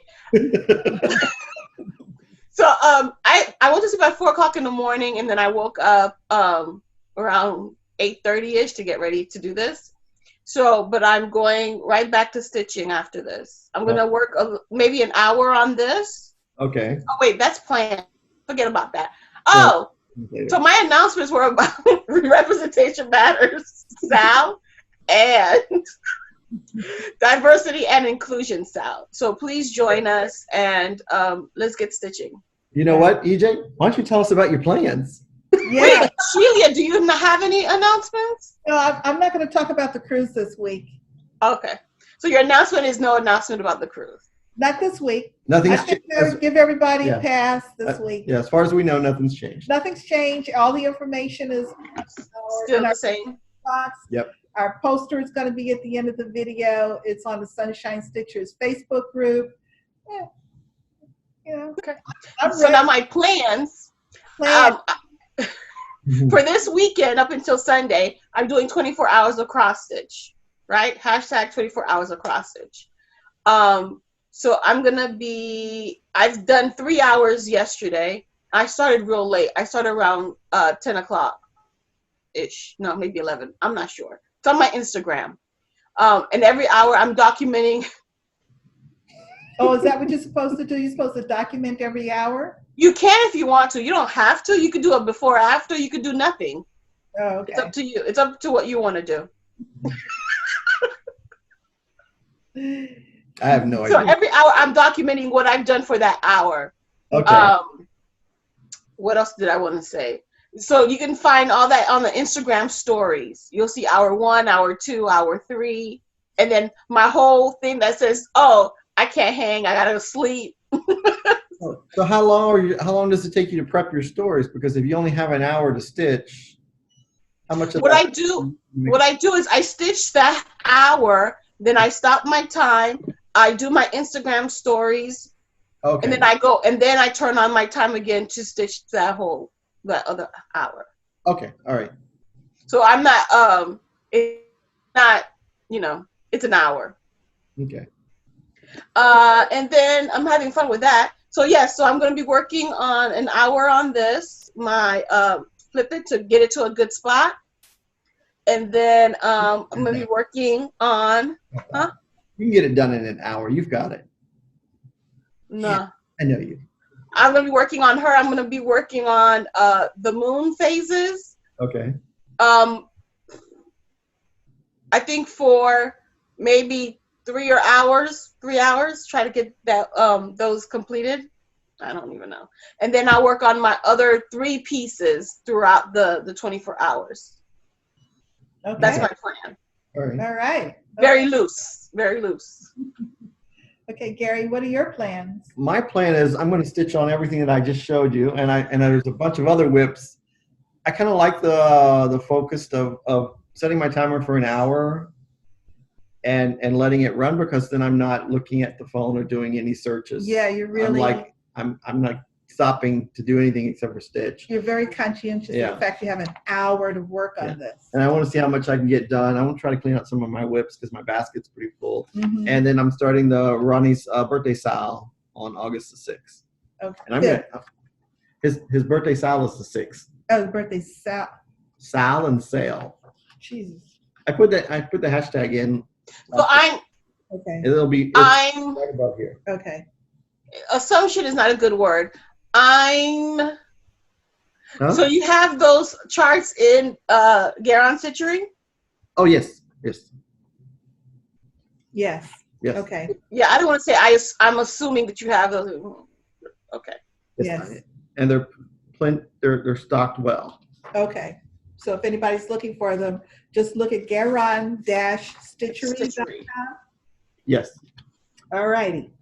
So I went to sleep at 4 o'clock in the morning, and then I woke up around 8:30ish to get ready to do this. So, but I'm going right back to stitching after this. I'm gonna work maybe an hour on this. Okay. Oh wait, that's planned. Forget about that. Oh, so my announcements were about representation matters, Sal, and diversity and inclusion, Sal. So please join us and let's get stitching. You know what, EJ? Why don't you tell us about your plans? Yeah. Wait, Shelia, do you have any announcements? No, I'm not going to talk about the cruise this week. Okay. So your announcement is no announcement about the cruise. Not this week. Nothing's changed. Give everybody a pass this week. Yeah, as far as we know, nothing's changed. Nothing's changed. All the information is still the same. Box. Yep. Our poster is going to be at the end of the video. It's on the Sunshine Stitchers Facebook group. Yeah. Okay. So now my plans. For this weekend up until Sunday, I'm doing 24 hours of cross stitch, right? Hashtag 24 hours of cross stitch. So I've done 3 hours yesterday. I started real late. I started around 10 o'clock-ish. No, maybe 11. I'm not sure. It's on my Instagram. And every hour I'm documenting. Oh, is that what you're supposed to do? You're supposed to document every hour? You can if you want to. You don't have to. You could do it before, after. You could do nothing. Oh, okay. It's up to you. It's up to what you want to do. I have no idea. So every hour I'm documenting what I've done for that hour. Okay. What else did I want to say? So you can find all that on the Instagram stories. You'll see hour 1, hour 2, hour 3, and then my whole thing that says, "Oh, I can't hang. I gotta sleep." So how long does it take you to prep your stories? Because if you only have an hour to stitch, how much of what I do is I stitch that hour, then I stop my time, I do my Instagram stories, okay, and then I go, and then I turn on my time again to stitch that other hour. Okay, all right. So I'm not it's not, it's an hour. Okay. And then I'm having fun with that. So yes, so I'm going to be working on an hour on this, my flip it to get it to a good spot. And then I'm going to be working on, You can get it done in an hour. You've got it. No. Yeah, I know you. I'm going to be working on her. I'm going to be working on the moon phases. Okay. I think for maybe 3 hours, try to get that those completed. I don't even know. And then I'll work on my other 3 pieces throughout the 24 hours. Okay. That's my plan. All right. All right. Very loose. Very loose. Okay, Gary, what are your plans? My plan is I'm going to stitch on everything that I just showed you, and there's a bunch of other whips. I kind of like the focus of setting my timer for an hour and letting it run, because then I'm not looking at the phone or doing any searches. Yeah, you're really. I'm not stopping to do anything except for stitch. You're very conscientious of the fact you have an hour to work on this. And I want to see how much I can get done. I want to try to clean out some of my whips because my basket's pretty full. Mm-hmm. And then I'm starting the Ronnie's birthday sale on August the 6th. Okay. And I'm gonna his birthday sale is the 6th. Oh, the birthday sale. Sal and sale. Jesus. I put the hashtag in. So Okay. It'll be right above here. Okay. Assumption is not a good word. Huh? So you have those charts in Garon Stitchery? Oh yes. Yes. Yes. Okay. Yeah, I don't want to say I'm assuming that you have those. Okay. Yes. And they're stocked well. Okay. So if anybody's looking for them, just look at Garon-Stitchery.com. Yes. All righty.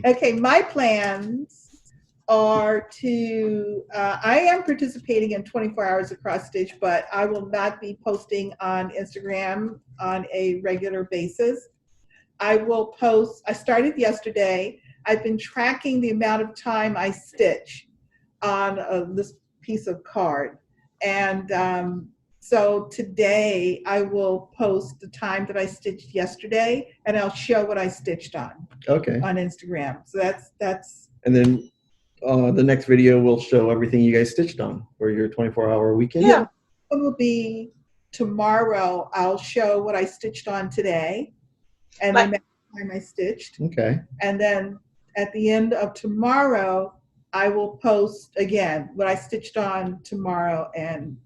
Okay, my plans are to, I am participating in 24 hours of cross stitch, but I will not be posting on Instagram on a regular basis. I will post, I started yesterday. I've been tracking the amount of time I stitch on this piece of card. And so today I will post the time that I stitched yesterday, and I'll show what I stitched on. Okay. On Instagram. So that's. And then the next video will show everything you guys stitched on for your 24-hour weekend. Yeah. It will be tomorrow. I'll show what I stitched on today, and the amount of time I stitched. Okay. And then at the end of tomorrow, I will post again what I stitched on tomorrow, and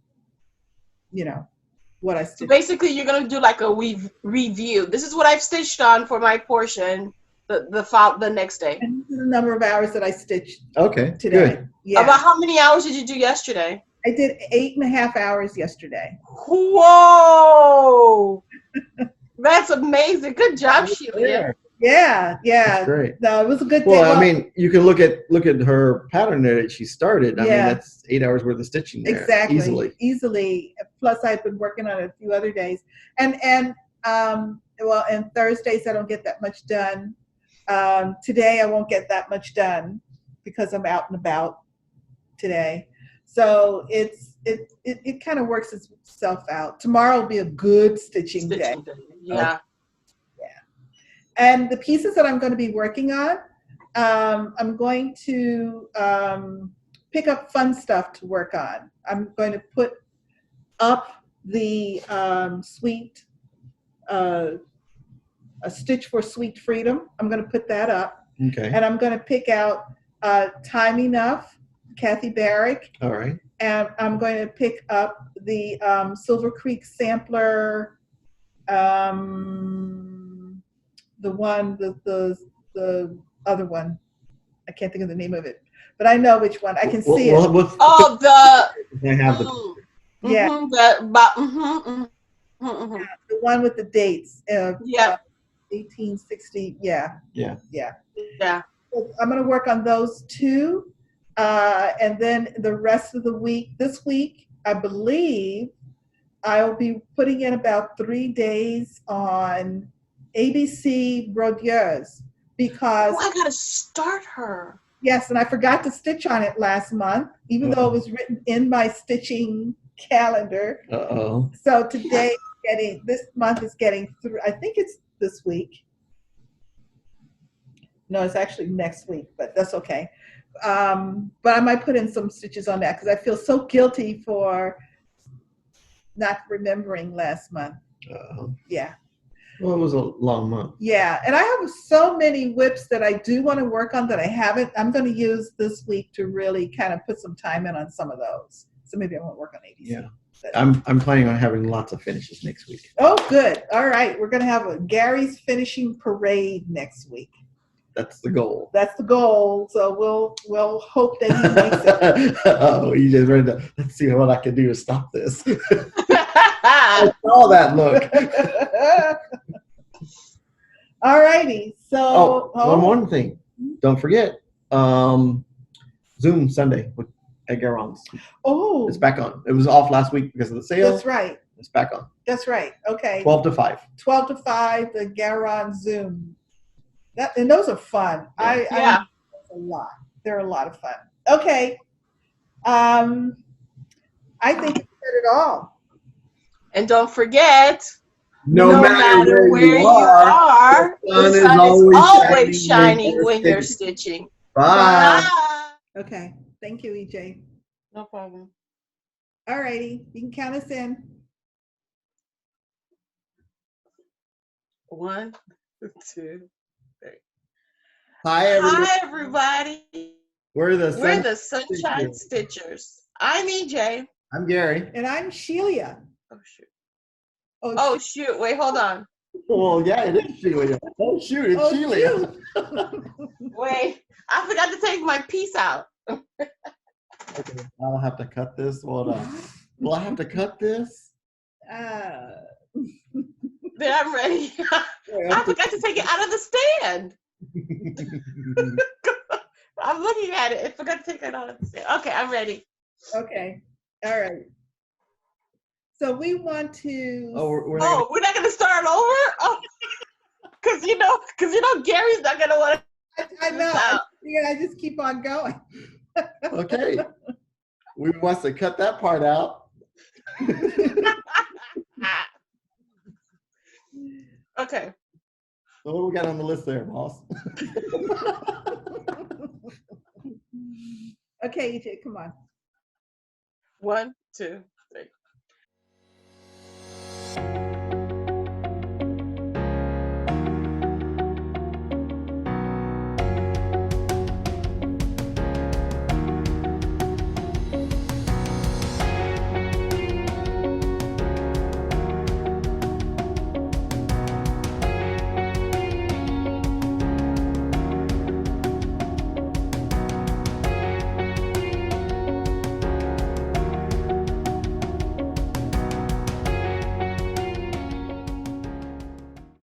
what I stitched. So basically, you're gonna do like a review. This is what I've stitched on for my portion. The next day. And this is the number of hours that I stitched. Okay. Today. Good. Yeah. About how many hours did you do yesterday? I did 8.5 hours yesterday. Whoa! That's amazing. Good job, Shelia. Yeah. That's great. No, it was a good day. Well, I mean, you can look at her pattern there that she started. I mean, that's 8 hours worth of stitching there. Exactly. Easily. Plus, I've been working on it a few other days, and Thursdays I don't get that much done. Today I won't get that much done because I'm out and about today. So it kind of works itself out. Tomorrow will be a good stitching day. Yeah. And the pieces that I'm going to be working on, I'm going to pick up fun stuff to work on. I'm going to put up the A Stitch for Sweet Freedom. I'm going to put that up. Okay. And I'm going to pick out Time Enough, Kathy Barrick. All right. And I'm going to pick up the Silver Creek Sampler, the other one. I can't think of the name of it, but I know which one. I can see it. I have the. Yeah. The one with the dates. 1860. Yeah. So I'm going to work on those two. And then the rest of the week, this week, I believe I'll be putting in about 3 days on ABC Brodieuse because. Oh, I got to start her. Yes, and I forgot to stitch on it last month, even though it was written in my stitching calendar. Uh-oh. So today, this month is getting through. I think it's this week. No, it's actually next week, but that's okay. But I might put in some stitches on that because I feel so guilty for not remembering last month. Yeah. Well, it was a long month. Yeah, and I have so many whips that I do want to work on that I haven't. I'm going to use this week to really kind of put some time in on some of those. So maybe I won't work on ABC. Yeah. I'm planning on having lots of finishes next week. Oh, good. All right. We're going to have a Gary's finishing parade next week. That's the goal. That's the goal. So we'll hope that he makes it. Oh, you just read that. Let's see what I can do to stop this. I saw that look. All righty. So one more thing. Don't forget. Zoom Sunday with Garon's. Oh, It's back on. It was off last week because of the sale. that's right. It's back on. That's right. Okay. 12 to 5. 12 to 5, the Garon Zoom. And those are fun. Yeah. I a lot. They're a lot of fun. Okay. I think we said it all. And don't forget, No matter where you are, the sun is always shining when you're stitching. Bye. Okay. Thank you, EJ. No problem. All righty. You can count us in. 1, 2, 3. Hi, everybody. Hi, everybody. We're the Sunshine Stitchers. I'm EJ. I'm Gary. And I'm Shelia. Oh, shoot. Oh, shoot. Wait, hold on. Well, yeah, it is Shelia. Oh, shoot. It's Shelia. Wait, I forgot to take my piece out. Okay, I'll have to cut this. Hold on. Will I have to cut this? Then I'm ready. I forgot to take it out of the stand. I'm looking at it. I forgot to take it out of the stand. Okay, I'm ready. Okay. All right. So we want to. We're not going to start over? Oh, because Gary's not going to want to. I know. I just keep on going. Okay. We must have cut that part out. Okay. So what do we got on the list there, boss? Okay, EJ, come on. 1, 2, 3.